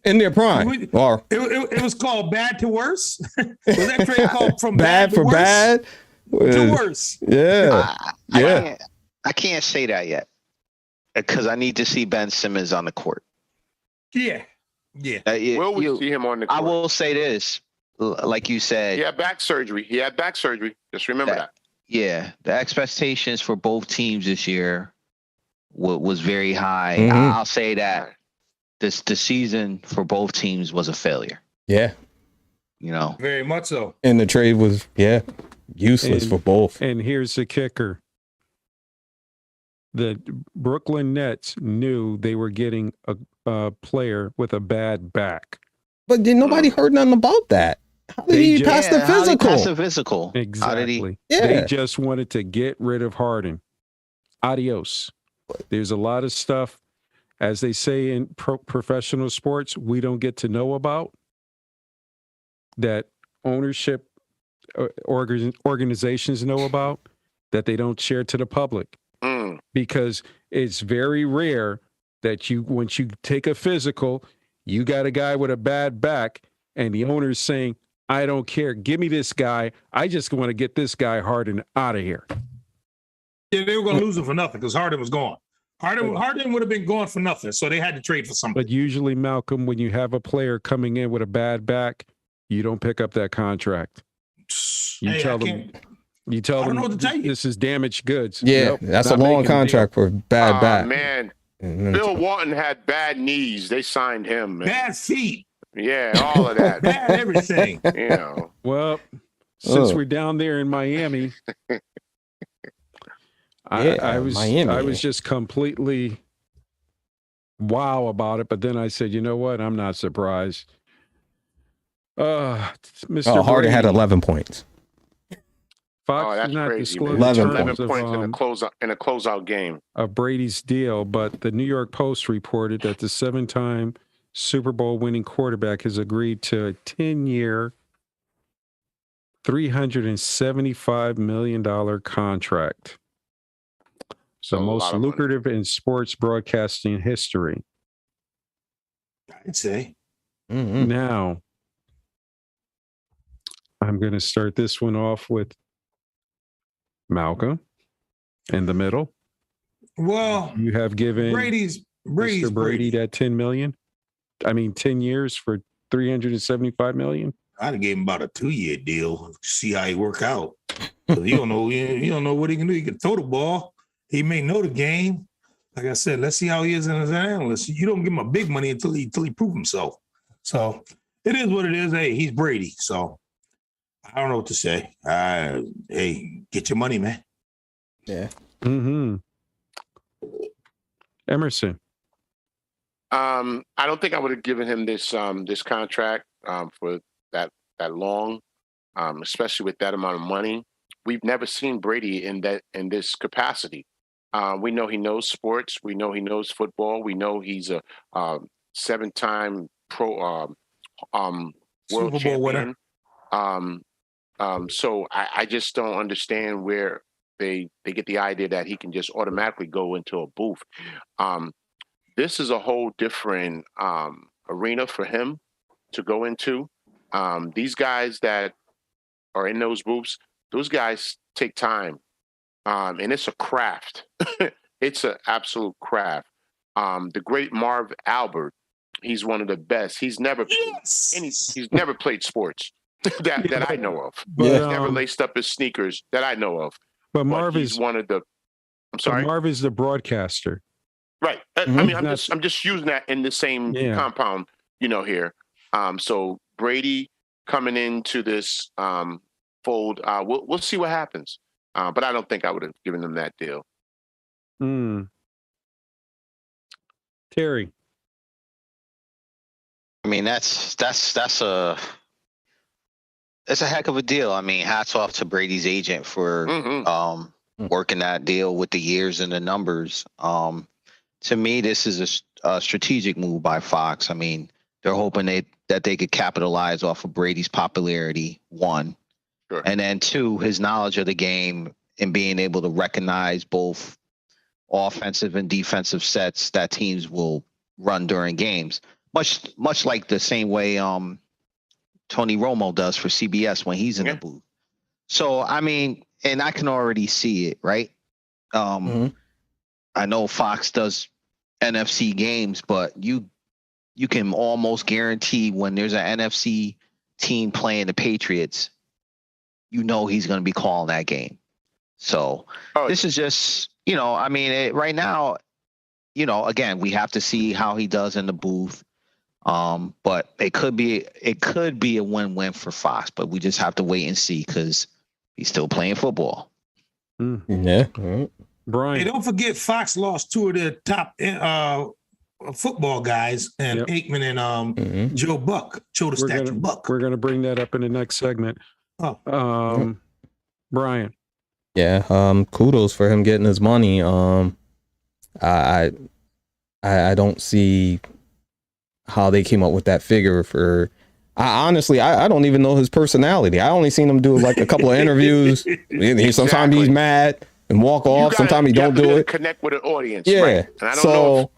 in their prime. It was called bad to worse. Was that trade called from bad for bad to worse? Yeah. I can't say that yet, because I need to see Ben Simmons on the court. Yeah. Will we see him on the court? I will say this. Like you said, he had back surgery. Just remember that. Yeah, the expectations for both teams this year was very high. Mhm. I'll say that the season for both teams was a failure. Yeah. You know, Very much so. And the trade was, useless for both. And here's the kicker. The Brooklyn Nets knew they were getting a player with a bad back. But did nobody heard nothing about that? How did he pass the how did he physical? pass the physical? Exactly. How did he? Yeah. They just wanted to get rid of Harden. Adios. There's a lot of stuff, as they say in professional sports, we don't get to know about, that ownership organizations know about, that they don't share to the public. Because it's very rare that once you take a physical, you got a guy with a bad back and the owner's saying, I don't care. Give me this guy. I just want to get this guy Harden out of here. Yeah, they were going to lose him for nothing because Harden was gone. Harden would have been gone for nothing, so they had to trade for something. But usually, Malcolm, when you have a player coming in with a bad back, you don't pick up that contract. You tell them this is damaged goods. Yeah, Nope, that's a long contract for bad back. Man, Bill Walton had bad knees. They signed him. Man. Bad feet. Yeah, all of that. Bad everything. You know. Well, since we're down there in Miami, I was just completely wow about it. But then I said, you know what? I'm not surprised. Mr. Harden had Brady. 11 points. Fox that's did not crazy, disclose 11 terms points in a closeout game of Brady's deal, but the New York Post reported that the 7-time Super Bowl winning quarterback has agreed to a 10-year, $375 million contract. The most lucrative in sports broadcasting history. I'd say. Mm-hmm. Now, I'm going to start this one off with Malcolm in the middle. Well, you have given Brady's Mr. Brady that 10 million. I mean, 10 years for 375 million. I'd have gave him about a 2-year deal. See how he work out. You don't know. You don't know what he can do. He can throw the ball. He may know the game. Like I said, let's see how he is as an analyst. You don't give him a big money until he prove himself. So it is what it is. Hey, he's Brady. So I don't know what to say. Hey, get your money, man. Yeah. Mm-hmm. Emerson. I don't think I would have given him this contract for that long, especially with that amount of money. We've never seen Brady in this capacity. We know he knows sports. We know he knows football. We know he's a 7-time world Super Bowl champion. So I just don't understand where they get the idea that he can just automatically go into a booth. This is a whole different arena for him to go into. These guys that are in those booths, those guys take time. And it's a craft. It's an absolute craft. The great Marv Albert, he's one of the best. He's never he's never played sports that I know of. But, he's never laced up his sneakers that I know of. But Marv is one of the. I'm sorry. Marv is the broadcaster. Right. Mm-hmm. I mean, I'm just using that in the same compound, here. So Brady coming into this fold, we'll see what happens. But I don't think I would have given them that deal. Terry. I mean, that's a heck of a deal. I mean, hats off to Brady's agent for working that deal with the years and the numbers. To me, this is a strategic move by Fox. I mean, they're hoping that they could capitalize off of Brady's popularity, one. Sure. And then two, his knowledge of the game and being able to recognize both offensive and defensive sets that teams will run during games. Much like the same way Tony Romo does for CBS when he's in the booth. So, I mean, and I can already see it, right? I know Fox does NFC games, but you can almost guarantee when there's an NFC team playing the Patriots, he's going to be calling that game. So this is just, I mean, right now, again, we have to see how he does in the booth. But it could be a win-win for Fox, but we just have to wait and see because he's still playing football. Yeah. Right. Brian. Hey, don't forget Fox lost two of their top football guys, and Aikman and Joe Buck. Buck. We're gonna bring that up in the next segment. Brian. Yeah. Kudos for him getting his money. I don't see how they came up with that figure for. Honestly, I don't even know his personality. I only seen him do like a couple of interviews. Sometimes he's mad and walk off. Sometimes he don't do it. Connect with an audience. Yeah. Right. And I don't know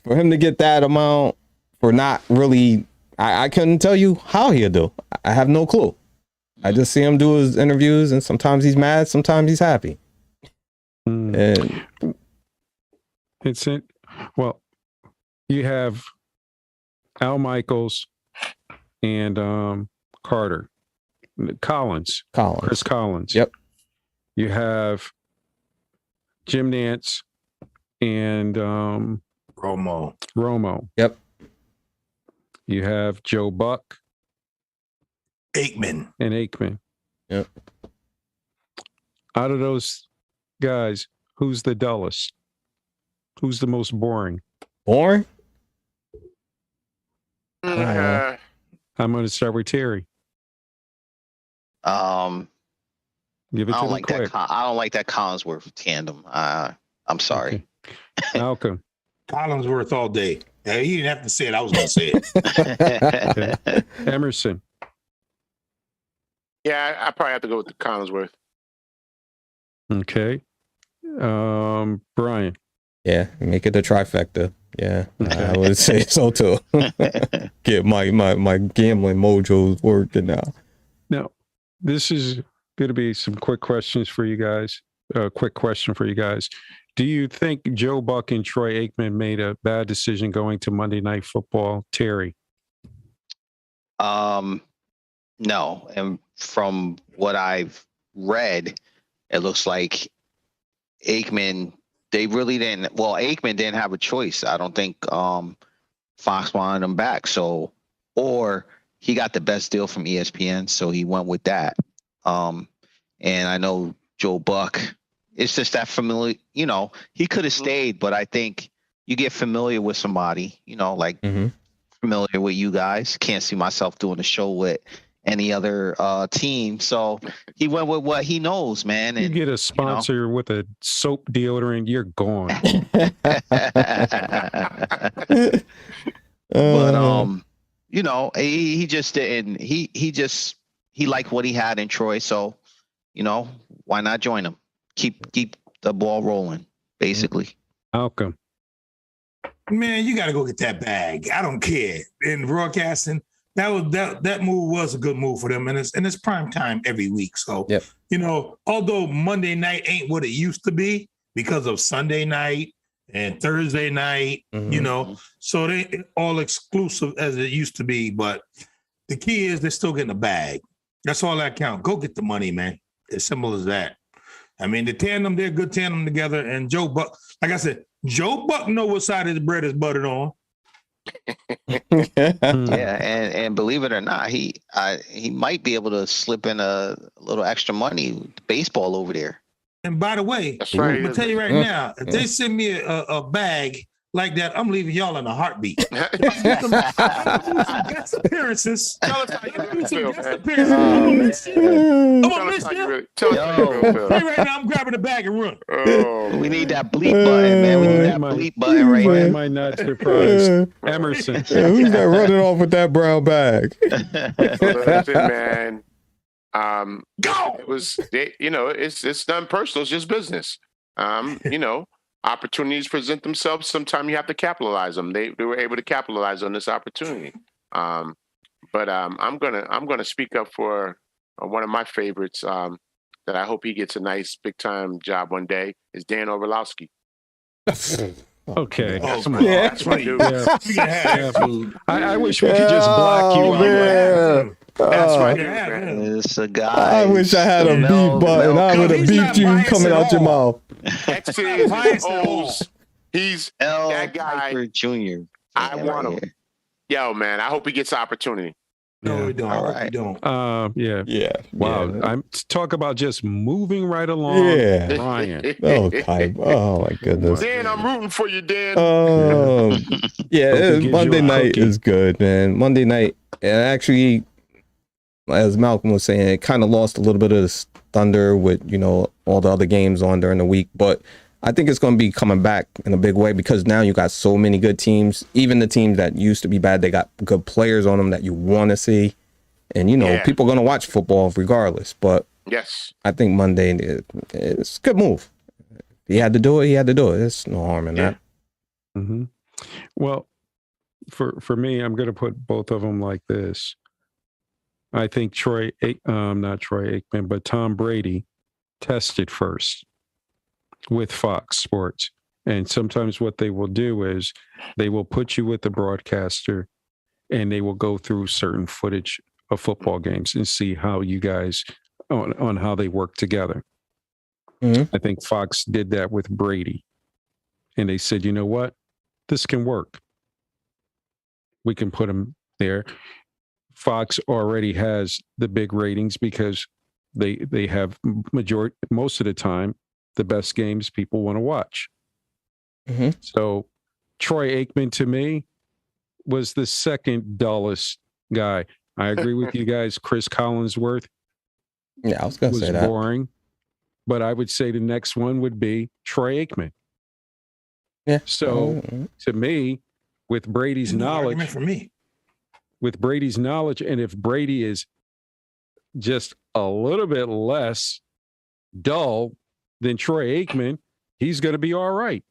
for him to get that amount for not really, I couldn't tell you how he'll do. I have no clue. I just see him do his interviews, and sometimes he's mad, sometimes he's happy. And well, you have Al Michaels and Carter, Collins, Chris Collins. Yep. You have Jim Nantz and Romo. Yep. You have Joe Buck, Aikman. Yep. Out of those guys, who's the dullest? Who's the most boring? Boring? I'm going to start with Terry. Give it to me quick. I don't like that Collinsworth tandem. I'm sorry. Okay. Malcolm. Collinsworth all day. Yeah, he didn't have to say it. I was going to say it. Okay. Emerson. Yeah, I probably have to go with the Collinsworth. Okay. Brian. Yeah, make it a trifecta. Yeah, okay. I would say so too. Get my gambling mojo's working now. Now, this is going to be some quick questions for you guys. Quick question for you guys. Do you think Joe Buck and Troy Aikman made a bad decision going to Monday Night Football? Terry? No. And from what I've read, it looks like Aikman, they really didn't. Well, Aikman didn't have a choice. I don't think Fox wanted him back. So, or he got the best deal from ESPN, so he went with that. And I know Joe Buck, it's just that familiar, he could have stayed, but I think you get familiar with somebody, like familiar with you guys. Can't see myself doing a show with any other team. So he went with what he knows, man. And, you get a sponsor with a soap deodorant, you're gone. But he just didn't. He liked what he had in Troy. So, why not join him? Keep the ball rolling, basically. Malcolm. Man, you got to go get that bag. I don't care. In broadcasting, that move was a good move for them, and it's prime time every week. So, although Monday night ain't what it used to be because of Sunday night and Thursday night, so they ain't all exclusive as it used to be. But the key is they're still getting a bag. That's all that counts. Go get the money, man. As simple as that. I mean, the tandem, they're a good tandem together. And Joe Buck, like I said, Joe Buck know what side of the bread is buttered on. Yeah, and believe it or not, he might be able to slip in a little extra money baseball over there. And by the way, that's right. I'm gonna tell you right now, if they send me a bag like that, I'm leaving y'all in a heartbeat. Some guest appearances. Tell us how you really feel, man. I'm gonna miss you. Tell us how you really feel. Right now, I'm grabbing the bag and run. We need that bleep button, man. We need that bleep button right now. I might not surprise Emerson. Who's that running off with that brown bag? Listen, man. Go. It was, it's nothing personal. It's just business. Opportunities present themselves. Sometimes you have to capitalize them. They were able to capitalize on this opportunity. But I'm gonna speak up for one of my favorites. That I hope he gets a nice big time job one day. Is Dan Orlovsky. Okay. Come on. Yeah. That's right. I wish we could just block you out. That's right. It's a guy. I wish I had a beep button. I would have beeped you coming out your mouth. X's, O's, He's L. that guy. Piper Jr. I want him. Yo, man, I hope he gets the opportunity. No, we don't. All We right. don't. Yeah. Wow. Yeah. I'm talk about just moving right along. Yeah. Ryan. Oh my goodness. Dan, I'm rooting for you, Dan. Monday night is good, man. Monday night, and actually, as Malcolm was saying, it kind of lost a little bit of its thunder with all the other games on during the week, but I think it's going to be coming back in a big way because now you got so many good teams. Even the teams that used to be bad, they got good players on them that you want to see. And, people are going to watch football regardless. But yes, I think Monday, it's a good move. He had to do it. There's no harm in that. Mm-hmm. Well, for me, I'm going to put both of them like this. I think not Troy Aikman, but Tom Brady tested first with Fox Sports. And sometimes what they will do is they will put you with the broadcaster and they will go through certain footage of football games and see how you guys on how they work together. Mm-hmm. I think Fox did that with Brady. And they said, you know what? This can work. We can put him there. Fox already has the big ratings because they have most of the time the best games people want to watch. Mm-hmm. So Troy Aikman to me was the second dullest guy. I agree with you guys. Chris Collinsworth. Yeah, I was going to say that. Boring. But I would say the next one would be Troy Aikman. Yeah. So to me, with Brady's knowledge, argument for me. With Brady's knowledge, and if Brady is just a little bit less dull than Troy Aikman, he's going to be all right.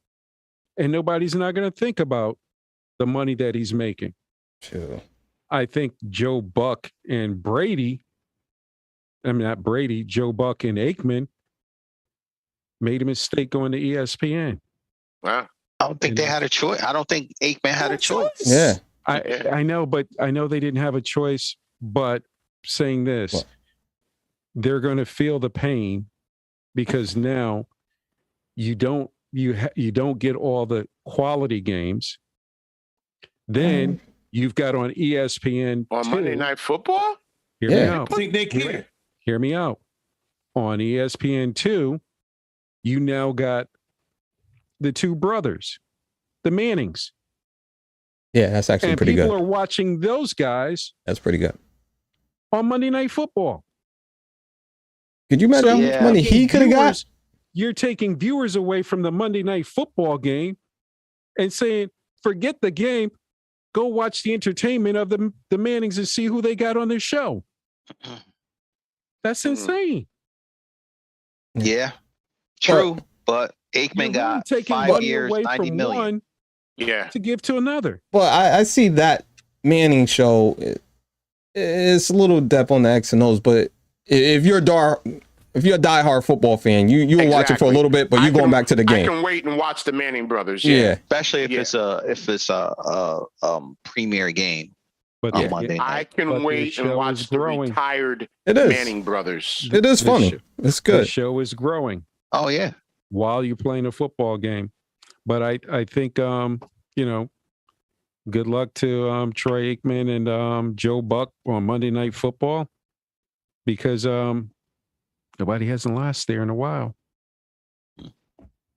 And nobody's not going to think about the money that he's making. Sure. I think Joe Buck and Brady, not Brady, Joe Buck and Aikman made a mistake going to ESPN. Wow. I don't think they had a choice. I don't think Aikman had a choice. Yeah. I know, but I know they didn't have a choice, but saying this, they're going to feel the pain because now you don't get all the quality games. Then you've got on ESPN on Monday Night Football. Hear me out. I think they care. Hear me out. On ESPN2, you now got the two brothers, the Mannings. Yeah, that's actually pretty good. And people are watching those guys. That's pretty good. On Monday Night Football. Could you imagine how much money he could have got? You're taking viewers away from the Monday Night Football game and saying, forget the game. Go watch the entertainment of the Mannings and see who they got on their show. That's insane. Yeah, true. But Aikman got 5 years, 90 million. To give to another. Well, I see that Manning show. It's a little depth on the X and O's, but if you're a diehard football fan, you'll watch it for a little bit, but you're going back to the game. I can wait and watch the Manning brothers. Yeah. Especially if it's a premier game. But on Monday night. I can wait and watch the retired Manning brothers. It is funny. It's good. The show is growing. Oh yeah. While you're playing a football game. But I think good luck to Troy Aikman and Joe Buck on Monday Night Football because nobody hasn't lost there in a while.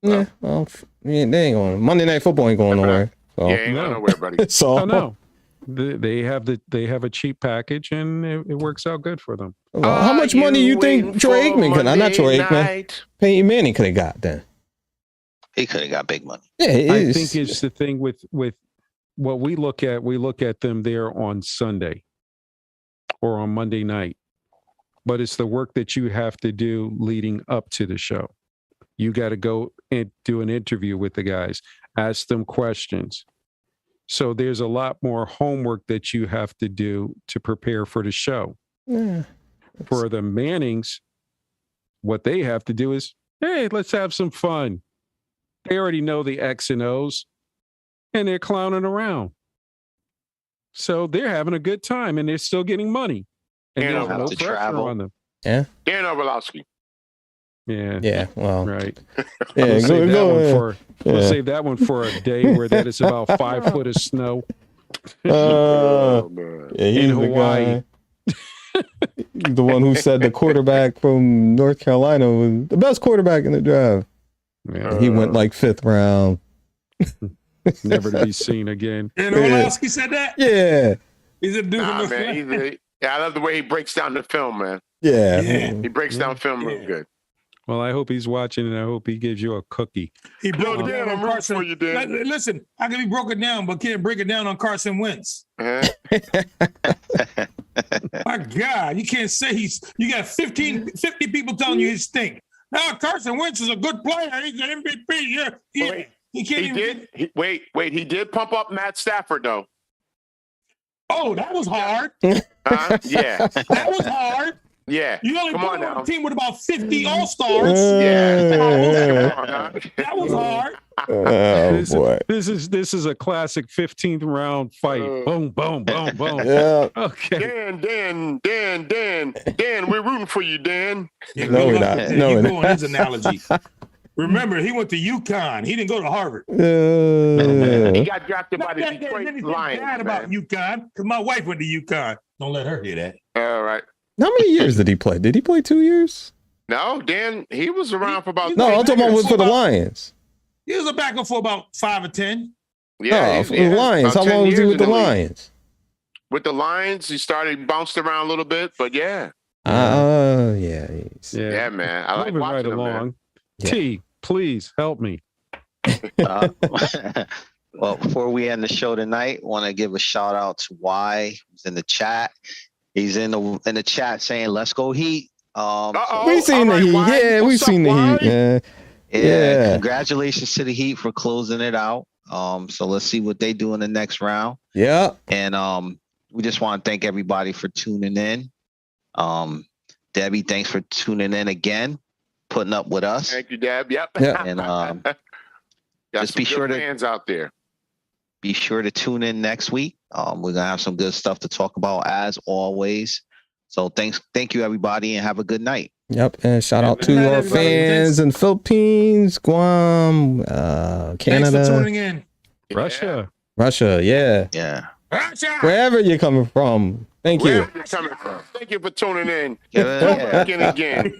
Yeah, well, they ain't going. Monday Night Football ain't going nowhere. So. Yeah, ain't going nowhere, buddy. So no. They have a cheap package and it works out good for them. Well, how much money you think Troy Aikman could? Not Troy Aikman. Peyton Manning could have got then. He could have got big money. Yeah, I think it's the thing with what we look at. We look at them there on Sunday or on Monday night, but it's the work that you have to do leading up to the show. You got to go and do an interview with the guys, ask them questions. So there's a lot more homework that you have to do to prepare for the show. Yeah. For the Mannings, what they have to do is, hey, let's have some fun. They already know the X and O's, and they're clowning around. So they're having a good time, and they're still getting money. And there's no pressure on them. Yeah. Dan Orlowski. Yeah. Well. Right. Yeah. We'll save that one for a day where that is about 5 foot of snow. Oh, man. Yeah, he's In the Hawaii. guy. He's the one who said the quarterback from North Carolina was the best quarterback in the draft. Yeah. He went like 5th round. Never to be seen again. And Orlowski said that? Yeah. He's a dude. Man, I love the way he breaks down the film, man. Yeah. He breaks down film real good. Well, I hope he's watching, and I hope he gives you a cookie. He broke it down Dan, on I'm rooting Carson. for you, Dan. Listen, I can be broken down, but can't break it down on Carson Wentz. Uh-huh. My God, you can't say you got 50 people telling you he stink. Now Carson Wentz is a good player. He's an MVP. Yeah. Wait, he can't he even. did. He did pump up Matt Stafford though. Oh, that was hard. Yeah. That was hard. Yeah. You only Come put on him now. on a team with about 50 All-Stars. Yeah. That was hard. Oh boy. This is a classic 15th round fight. Boom, boom, boom, boom. Yeah. Okay. Dan, we're rooting for you, Dan. Yeah, No, we're not. No, you we're go on his analogy. Remember, he went to UConn. He didn't go to Harvard. He got drafted by Not the that there's Detroit anything Lions. bad about UConn, because my wife went to UConn. Don't let her hear that. All right. How many years did he play? Did he play 2 years? No, Dan, he was around for about. No, I'm talking about for the Lions. He was a backup for about 5 or 10. Yeah, For the Lions. How about 10 long was he years with the in league. Lions? With the Lions, he bounced around a little bit, but yeah. Yeah. Yeah, man. I like Moving watching right him, man. along. Yeah. T, please help me. Well, before we end the show tonight, I want to give a shout out to Y. He's in the chat. He's in the chat saying, "Let's go Heat." We seen the Heat. Yeah, we seen the Heat. Yeah. Congratulations to the Heat for closing it out. So let's see what they do in the next round. Yeah. And we just want to thank everybody for tuning in. Debbie, thanks for tuning in again, putting up with us. Thank you, Deb. Yep. Yeah. And just be sure to fans out there. Be sure to tune in next week. We're gonna have some good stuff to talk about as always. So thank you everybody, and have a good night. Yep, and shout out to our fans in Philippines, Guam, Canada. Thanks for tuning in. Russia. Yeah. Yeah. Russia. Wherever you're coming from. Thank you. Where you coming from? Thank you for tuning in. Yeah. Again.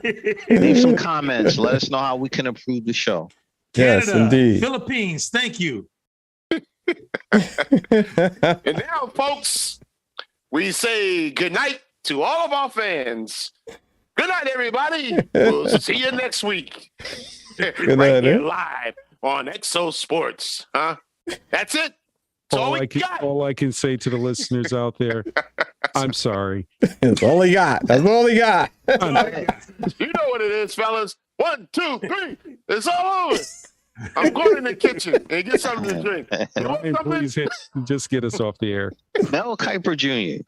Leave some comments. Let us know how we can improve the show. Yes, Canada, indeed. Philippines, thank you. And now, folks, we say good night to all of our fans. Good night, everybody. We'll see you next week. Good right night, here live on Exo Sports. That's it. That's All I can say to the listeners out there, I'm sorry. That's all he got. That's all he got. You know what it is, fellas. 1, 2, 3. It's all over. I'm going in the kitchen and get something to drink. You want Ryan, something? please just get us off the air. Mel Kiper Jr.